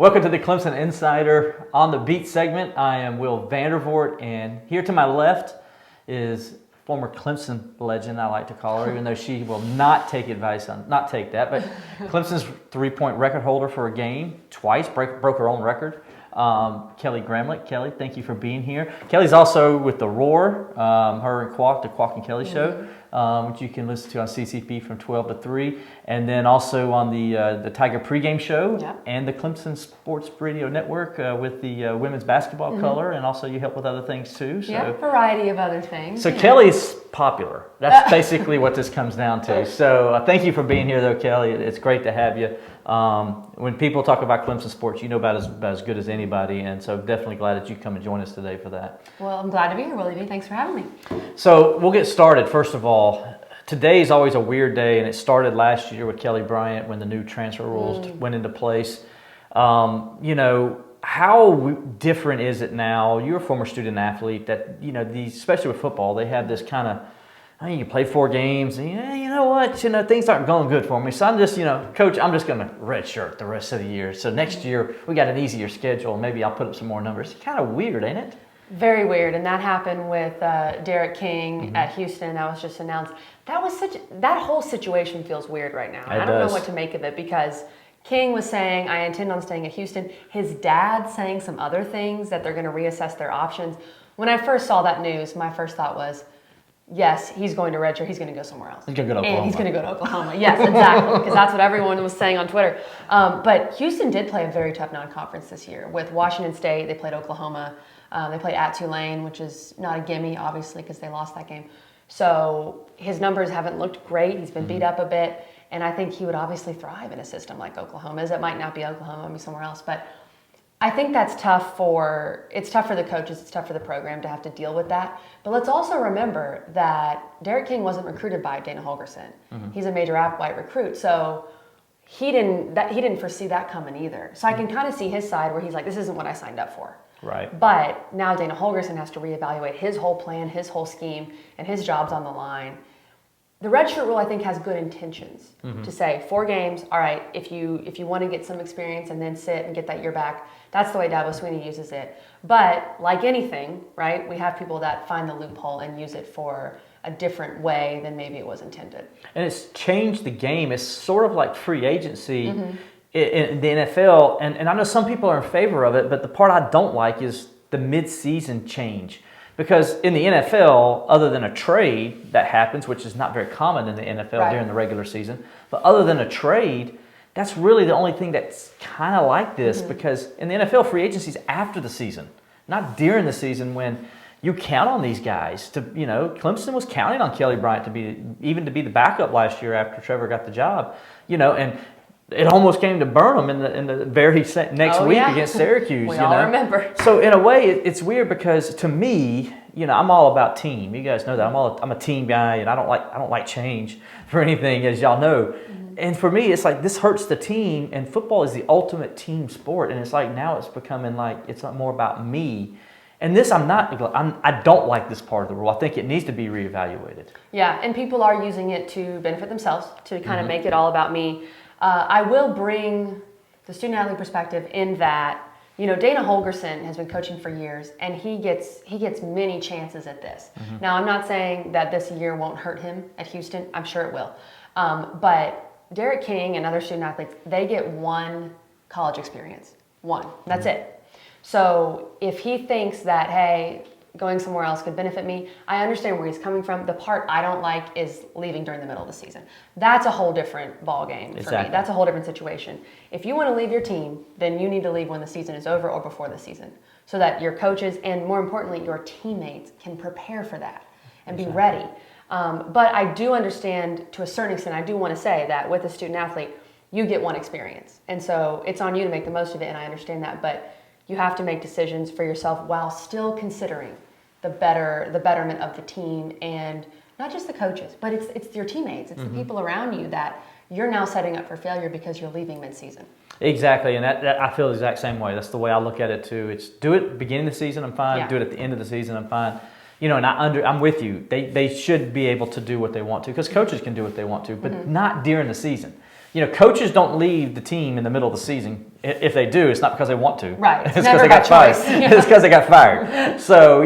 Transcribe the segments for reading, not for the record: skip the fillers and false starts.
Welcome to the Clemson Insider on the Beat segment. I am Will Vandervoort, and here to my left is former Clemson legend, I like to call her, even though she will not take advice on, not take that, but Clemson's three-point record holder for a game, twice, broke her own record. Kelly Gramlick. Kelly, thank you for being here. Kelly's also with The Roar, her and Quack, the Quack and Kelly show, which you can listen to on CCP from 12 to 3, and then also on the Tiger pregame show and the Clemson Sports Radio Network with the women's basketball color, and also you help with other things too. So, a variety of other things. So Kelly's popular. That's basically what this comes down to. So thank you for being here, though, Kelly. It's great to have you. When people talk about Clemson sports, you know about as good as anybody, and so definitely glad that you come and join us today for that. Well, I'm glad to be here, Willie B. Thanks for having me. So we'll get started. First of all, today is always a weird day, and it started last year with Kelly Bryant when the new transfer rules went into place. How different is it now? You're a former student athlete that, especially with football, they have this kind of, you play 4 games, and you know what, things aren't going good for me. So I'm just, Coach, I'm just going to redshirt the rest of the year. So next year, we got an easier schedule, and maybe I'll put up some more numbers. It's kind of weird, ain't it? Very weird, and that happened with Derek King at Houston. That was just announced. That whole situation feels weird right now. I don't know what to make of it, because King was saying, I intend on staying at Houston. His dad saying some other things, that they're going to reassess their options. When I first saw that news, my first thought was, yes, he's going to redshirt. He's going to go somewhere else. He's going to go to Oklahoma. And he's going to go to Oklahoma. Yes, exactly, because that's what everyone was saying on Twitter. But Houston did play a very tough non-conference this year. With Washington State, they played Oklahoma. They played at Tulane, which is not a gimme, obviously, because they lost that game. So his numbers haven't looked great. He's been beat up a bit. And I think he would obviously thrive in a system like Oklahoma's. It might not be Oklahoma, it might be somewhere else. But I think that's tough it's tough for the coaches, it's tough for the program to have to deal with that. But let's also remember that Derek King wasn't recruited by Dana Holgorsen. He's a major white recruit. So he didn't foresee that coming either. So I can kind of see his side where he's like, this isn't what I signed up for. Right. But now Dana Holgorsen has to reevaluate his whole plan, his whole scheme, and his job's on the line. The redshirt rule, I think, has good intentions to say 4 games. All right, if you want to get some experience and then sit and get that year back, that's the way Dabo Swinney uses it. But like anything, right, we have people that find the loophole and use it for a different way than maybe it was intended. And it's changed the game. It's sort of like free agency in the NFL. And I know some people are in favor of it, but the part I don't like is the mid-season change. Because in the NFL, other than a trade that happens, which is not very common in the NFL during the regular season, but other than a trade, that's really the only thing that's kind of like this. Because in the NFL, free agency is after the season, not during the season when you count on these guys. Clemson was counting on Kelly Bryant to be the backup last year after Trevor got the job, and it almost came to burn them in the very next week against Syracuse. We all remember. So in a way, it's weird because to me, I'm all about team. You guys know that I'm a team guy, and I don't like change for anything, as y'all know. And for me, it's like this hurts the team. And football is the ultimate team sport, and it's like now it's becoming like it's not more about me. And this, I don't like this part of the rule. I think it needs to be reevaluated. Yeah, and people are using it to benefit themselves, to kind of make it all about me. I will bring the student-athlete perspective in that, Dana Holgorsen has been coaching for years, and he gets many chances at this. Now, I'm not saying that this year won't hurt him at Houston. I'm sure it will. But Derek King and other student-athletes, they get 1 college experience. 1. That's it. So if he thinks that, hey, going somewhere else could benefit me, I understand where he's coming from. The part I don't like is leaving during the middle of the season. That's a whole different ballgame for me. That's a whole different situation. If you want to leave your team, then you need to leave when the season is over or before the season, so that your coaches and, more importantly, your teammates can prepare for that and be ready. But I do understand, to a certain extent, I do want to say that with a student athlete, you get 1 experience. And so it's on you to make the most of it, and I understand that. But you have to make decisions for yourself while still considering the betterment of the team, and not just the coaches, but it's your teammates. It's the people around you that you're now setting up for failure because you're leaving mid-season. Exactly, and that I feel the exact same way. That's the way I look at it too. It's do it beginning of the season, I'm fine. Do it at the end of the season, I'm fine. And I'm with you. They should be able to do what they want to, because coaches can do what they want to, but not during the season. coaches don't leave the team in the middle of the season. If they do, it's not because they want to. Right. It's because they got fired. It's because they got fired. So,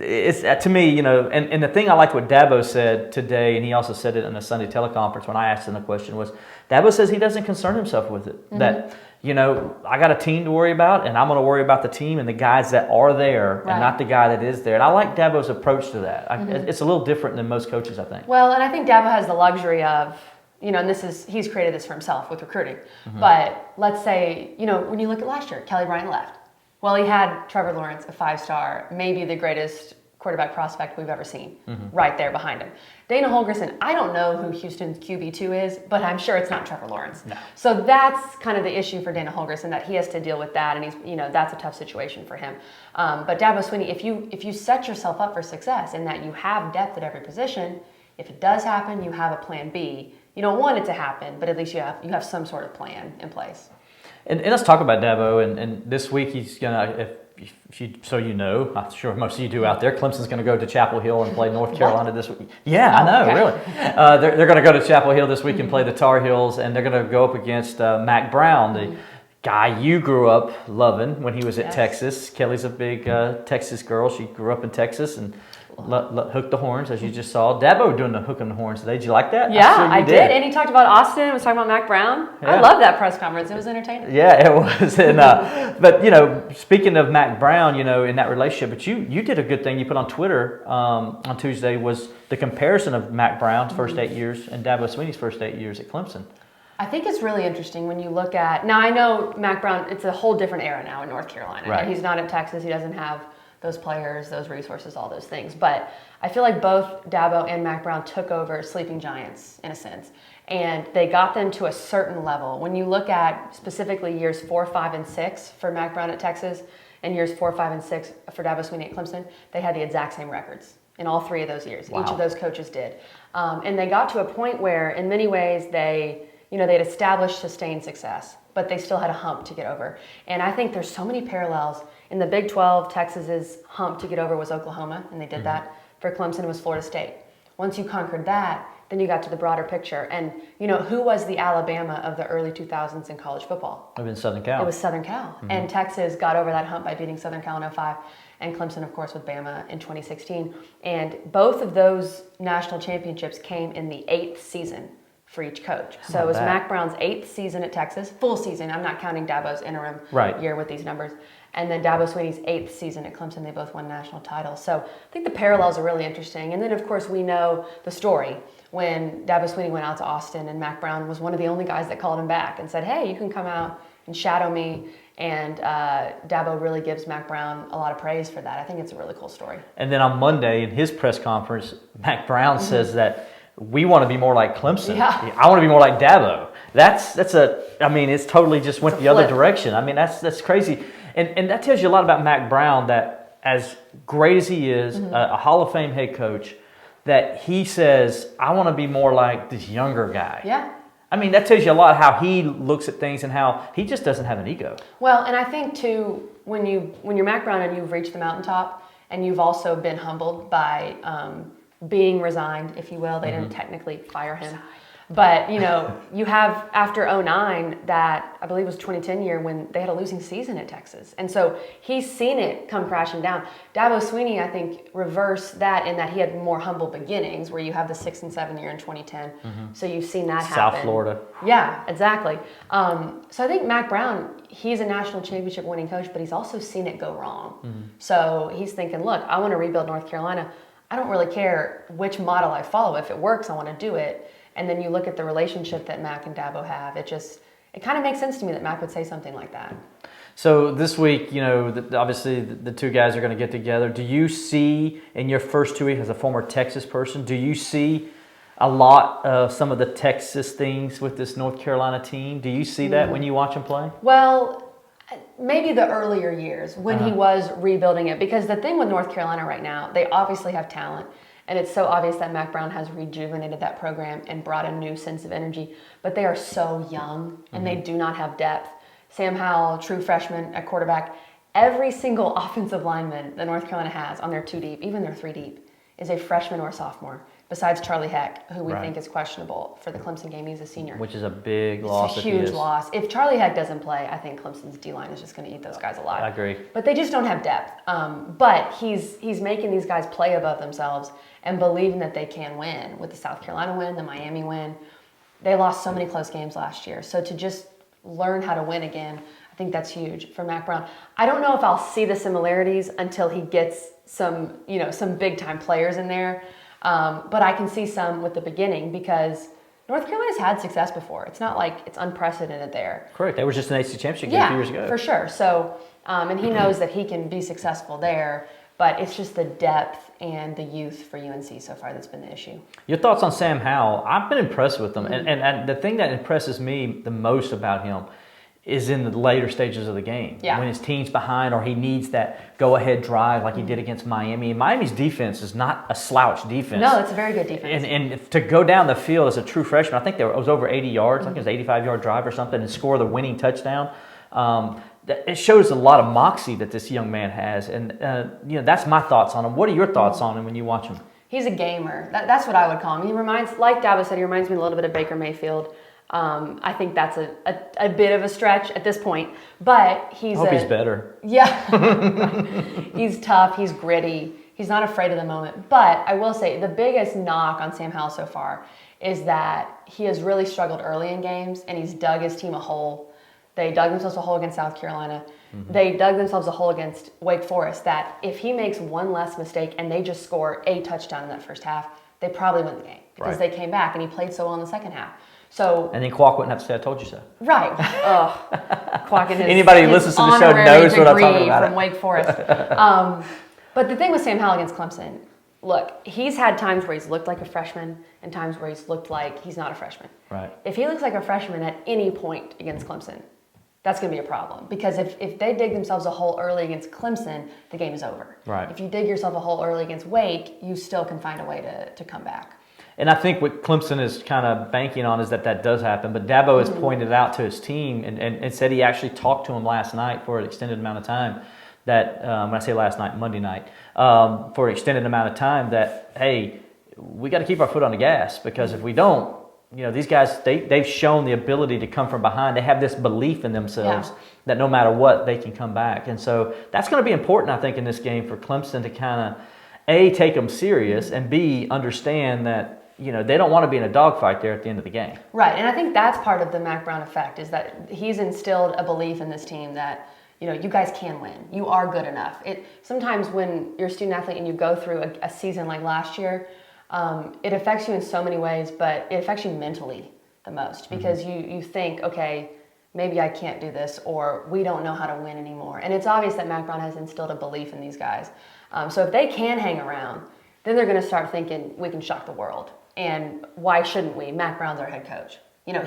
it's to me, and the thing I liked what Dabo said today, and he also said it in a Sunday teleconference when I asked him the question, was Dabo says he doesn't concern himself with it. Mm-hmm. That, I got a team to worry about, and I'm going to worry about the team and the guys that are there, and not the guy that is there. And I like Dabo's approach to that. It's a little different than most coaches, I think. Well, and I think Dabo has the luxury of, and he's created this for himself with recruiting. Mm-hmm. But let's say, when you look at last year, Kelly Gramlick left. Well, he had Trevor Lawrence, a 5-star, maybe the greatest quarterback prospect we've ever seen, right there behind him. Dana Holgorsen, I don't know who Houston's QB2 is, but I'm sure it's not Trevor Lawrence. No. So that's kind of the issue for Dana Holgorsen, that he has to deal with that, and he's, that's a tough situation for him. But Dabo Swinney, if you set yourself up for success in that you have depth at every position, if it does happen, you have a plan B. You don't want it to happen, but at least you have some sort of plan in place. And let's talk about Dabo. And this week he's gonna, I'm sure most of you do out there, Clemson's going to go to Chapel Hill and play North Carolina this week. Yeah, I know, really. They're going to go to Chapel Hill this week and play the Tar Heels, and they're going to go up against Mack Brown, the guy you grew up loving when he was at Texas. Kelly's a big Texas girl. She grew up in Texas and hooked the horns, as you just saw. Dabo doing the hook on the horns today. Did you like that? Yeah, I did. And he talked about Austin, was talking about Mack Brown. Yeah. I love that press conference. It was entertaining. Yeah, it was. And but speaking of Mack Brown, in that relationship, but you did a good thing you put on Twitter on Tuesday, was the comparison of Mack Brown's first 8 years and Dabo Swinney's first 8 years at Clemson. I think it's really interesting when you look at, now I know Mack Brown, it's a whole different era now in North Carolina. Right. He's not at Texas. He doesn't have those players, those resources, all those things. But I feel like both Dabo and Mack Brown took over sleeping giants in a sense. And they got them to a certain level. When you look at specifically years 4, 5, and 6 for Mack Brown at Texas and years 4, 5, and 6 for Dabo Swinney at Clemson, they had the exact same records in all 3 of those years. Wow. Each of those coaches did. And they got to a point where in many ways they'd established sustained success, but they still had a hump to get over. And I think there's so many parallels. In the Big 12, Texas's hump to get over was Oklahoma, and they did that. For Clemson, it was Florida State. Once you conquered that, then you got to the broader picture. And, who was the Alabama of the early 2000s in college football? It was Southern Cal. It was Southern Cal. Mm-hmm. And Texas got over that hump by beating Southern Cal in 2005, and Clemson, of course, with Bama in 2016. And both of those national championships came in the 8th season for each coach. So it was Mack Brown's 8th season at Texas, full season. I'm not counting Dabo's interim year with these numbers. And then Dabo Swinney's 8th season at Clemson, they both won national titles. So I think the parallels are really interesting. And then, of course, we know the story when Dabo Swinney went out to Austin and Mack Brown was one of the only guys that called him back and said, hey, you can come out and shadow me. And Dabo really gives Mack Brown a lot of praise for that. I think it's a really cool story. And then on Monday in his press conference, Mack Brown says that we want to be more like Clemson. Yeah. I want to be more like Dabo. It's totally just went the other direction. I mean, that's crazy. And that tells you a lot about Mack Brown, that as great as he is, a Hall of Fame head coach, that he says, I want to be more like this younger guy. Yeah. I mean, that tells you a lot how he looks at things and how he just doesn't have an ego. Well, and I think, too, when you're Mack Brown and you've reached the mountaintop and you've also been humbled by being resigned, if you will. They didn't technically fire him. But, you have after 2009, that I believe was 2010 year when they had a losing season at Texas. And so he's seen it come crashing down. Dabo Swinney, I think, reversed that in that he had more humble beginnings where you have the 6 and 7 year in 2010. So you've seen that happen. South Florida. Yeah, exactly. So I think Mack Brown, he's a national championship winning coach, but he's also seen it go wrong. So he's thinking, look, I want to rebuild North Carolina. I don't really care which model I follow. If it works, I want to do it. And then you look at the relationship that Mack and Dabo have. It kind of makes sense to me that Mack would say something like that. So this week, obviously the two guys are going to get together. Do you see in your first 2 weeks as a former Texas person, do you see a lot of some of the Texas things with this North Carolina team? Do you see that when you watch them play? Well, maybe the earlier years when he was rebuilding it. Because the thing with North Carolina right now, they obviously have talent. And it's so obvious that Mack Brown has rejuvenated that program and brought a new sense of energy. But they are so young, and they do not have depth. Sam Howell, true freshman at quarterback. Every single offensive lineman that North Carolina has on their 2 deep, even their 3 deep, is a freshman or a sophomore. besides Charlie Heck, who we Right. think is questionable for the Clemson game. He's a senior. Which is a big loss. It's a huge loss. If Charlie Heck doesn't play, I think Clemson's D-line is just going to eat those guys alive. I agree. But they just don't have depth. But he's making these guys play above themselves and believing that they can win. With the South Carolina win, the Miami win, they lost so many close games last year. So to just learn how to win again, I think that's huge for Mack Brown. I don't know if I'll see the similarities until he gets some big time players in there. But I can see some with the beginning because North Carolina's had success before. It's not like it's unprecedented there. Correct. They were just an ACC championship game a few years ago. For sure. So, and he knows that he can be successful there, but it's just the depth and the youth for UNC so far that's been the issue. Your thoughts on Sam Howell? I've been impressed with him. And the thing that impresses me the most about him is in the later stages of the game. Yeah. When his team's behind or he needs that go-ahead drive like he did against Miami. And Miami's defense is not a slouch defense. No, it's a very good defense. And to go down the field as a true freshman, I think it was over 80 yards, I think it was an 85-yard drive or something, and score the winning touchdown. It shows a lot of moxie that this young man has. And, that's my thoughts on him. What are your thoughts on him when you watch him? He's a gamer. That's what I would call him. He reminds, like Dabo said, he reminds me a little bit of Baker Mayfield. I think that's a bit of a stretch at this point, but I hope he's better. Yeah. He's tough. He's gritty. He's not afraid of the moment. But I will say the biggest knock on Sam Howell so far is that he has really struggled early in games and he's dug his team a hole. They dug themselves a hole against South Carolina. Mm-hmm. They dug themselves a hole against Wake Forest that if he makes one less mistake and they just score a touchdown in that first half, they probably win the game because they came back and he played so well in the second half. So, and then Quack wouldn't have to say, I told you so. Right. Quack and his anybody who listens to the show knows what I'm talking about. From Wake Forest. But the thing with Sam Howell against Clemson, look, he's had times where he's looked like a freshman and times where he's looked like he's not a freshman. Right. If he looks like a freshman at any point against Clemson, that's going to be a problem. Because if they dig themselves a hole early against Clemson, the game is over. Right. If you dig yourself a hole early against Wake, you still can find a way to come back. And I think what Clemson is kind of banking on is that does happen. But Dabo has pointed out to his team and said he actually talked to him last night for an extended amount of time. That when I say last night, Monday night, for an extended amount of time that, hey, we got to keep our foot on the gas because if we don't, these guys, they've shown the ability to come from behind. They have this belief in themselves that no matter what, they can come back. And so that's going to be important, I think, in this game for Clemson to kind of, A, take them serious, and B, understand that they don't want to be in a dogfight there at the end of the game. Right, and I think that's part of the Mack Brown effect is that he's instilled a belief in this team that, you guys can win. You are good enough. Sometimes when you're a student athlete and you go through a season like last year, it affects you in so many ways, but it affects you mentally the most because you think, okay, maybe I can't do this or we don't know how to win anymore. And it's obvious that Mack Brown has instilled a belief in these guys. So if they can hang around, then they're going to start thinking we can shock the world. And why shouldn't we? Mack Brown's our head coach.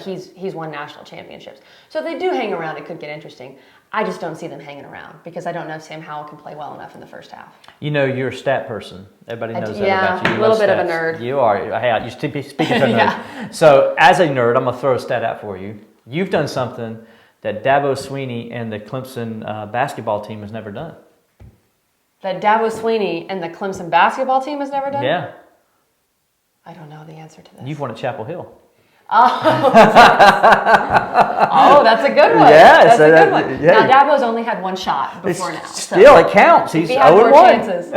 He's won national championships. So if they do hang around, it could get interesting. I just don't see them hanging around because I don't know if Sam Howell can play well enough in the first half. You're a stat person. Everybody knows that about you. Yeah, a little bit of a nerd. You are. Hey, you're speaking to a nerd. Yeah. So as a nerd, I'm going to throw a stat out for you. You've done something that Dabo Swinney and the Clemson basketball team has never done. That Dabo Swinney and the Clemson basketball team has never done? Yeah. I don't know the answer to this. You've won at Chapel Hill. Oh, that's a good one. Yeah, that's a good one. Yeah. Now, Dabo's only had one shot before now. Still, it counts. He's 0-1. Chances.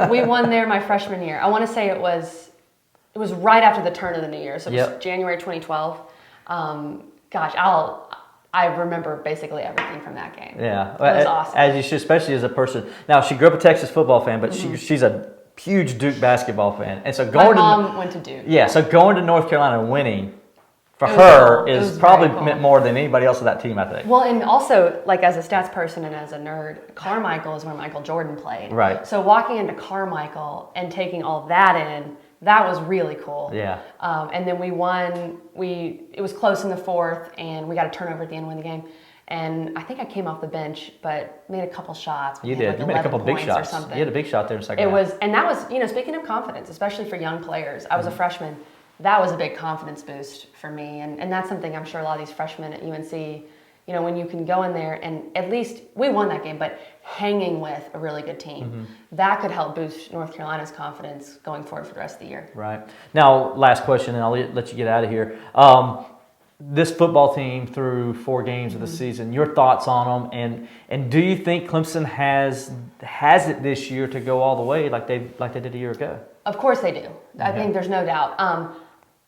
we won there my freshman year. I want to say it was right after the turn of the new year. So it was January 2012. I remember basically everything from that game. Yeah. It was awesome. As you should, especially as a person. Now, she grew up a Texas football fan, but she's a huge Duke basketball fan. And so my mom went to Duke. Yeah, so going to North Carolina and winning for her is probably meant more than anybody else of that team, I think. Well, and also, like as a stats person and as a nerd, Carmichael is where Michael Jordan played. Right. So walking into Carmichael and taking all that in, that was really cool. Yeah. And then we won. It was close in the fourth, and we got a turnover at the end to win the game. And I think I came off the bench, but made a couple shots. You did. You made a couple big shots. You had a big shot there in the second half. And that was, speaking of confidence, especially for young players. I was a freshman. That was a big confidence boost for me, and that's something I'm sure a lot of these freshmen at UNC, when you can go in there and at least, we won that game, but hanging with a really good team, that could help boost North Carolina's confidence going forward for the rest of the year. Right. Now, last question, and I'll let you get out of here. This football team through 4 games of the season, your thoughts on them, and do you think Clemson has it this year to go all the way like they did a year ago? Of course they do. I think there's no doubt.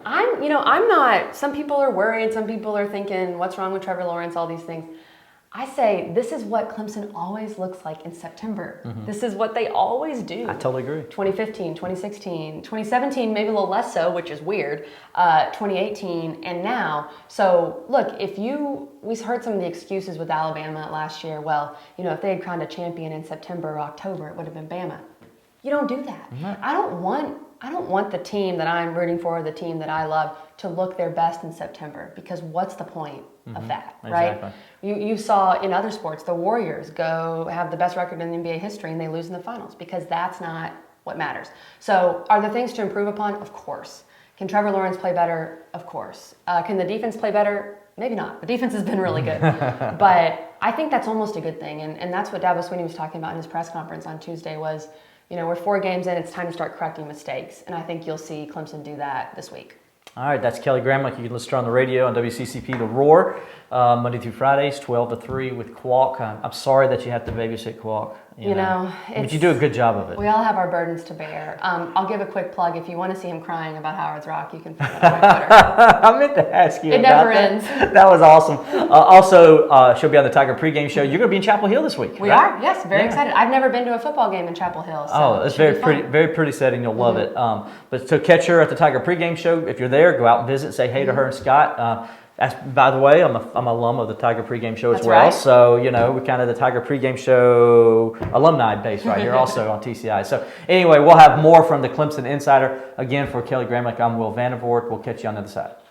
I'm not, some people are worried, some people are thinking, what's wrong with Trevor Lawrence, all these things. I say this is what Clemson always looks like in September. This is what they always do. I totally agree. 2015, 2016, 2017, maybe a little less so, which is weird. 2018 and now. So look, we heard some of the excuses with Alabama last year. Well, if they had crowned a champion in September or October, it would have been Bama. You don't do that. I don't want the team that I'm rooting for, the team that I love, to look their best in September, because what's the point of that, right? Exactly. You saw in other sports, the Warriors go have the best record in NBA history and they lose in the finals, because that's not what matters. So are there things to improve upon? Of course. Can Trevor Lawrence play better? Of course. Can the defense play better? Maybe not. The defense has been really good. But I think that's almost a good thing. And that's what Dabo Swinney was talking about in his press conference on Tuesday was, we're 4 games in, it's time to start correcting mistakes. And I think you'll see Clemson do that this week. All right, that's Kelly Gramlick. You can listen to her on the radio on WCCP The Roar, Monday through Fridays, 12 to 3 with Qualk. I'm sorry that you have to babysit Qualk. But you do a good job of it. We all have our burdens to bear. I'll give a quick plug. If you want to see him crying about Howard's Rock, you can find it on my Twitter. I meant to ask you about that. It never ends. That was awesome. Also, she'll be on the Tiger pregame show. You're going to be in Chapel Hill this week, We are, yes. Very excited. I've never been to a football game in Chapel Hill. So it's very pretty setting. You'll love it. But to catch her at the Tiger pregame show, if you're there, go out and visit. Say hey to her and Scott. By the way, I'm an alum of the Tiger pregame show as well. Right. So, we're kind of the Tiger pregame show alumni base right here also on TCI. So, anyway, we'll have more from the Clemson Insider. Again, for Kelly Gramlick, I'm Will Vandervoort. We'll catch you on the other side.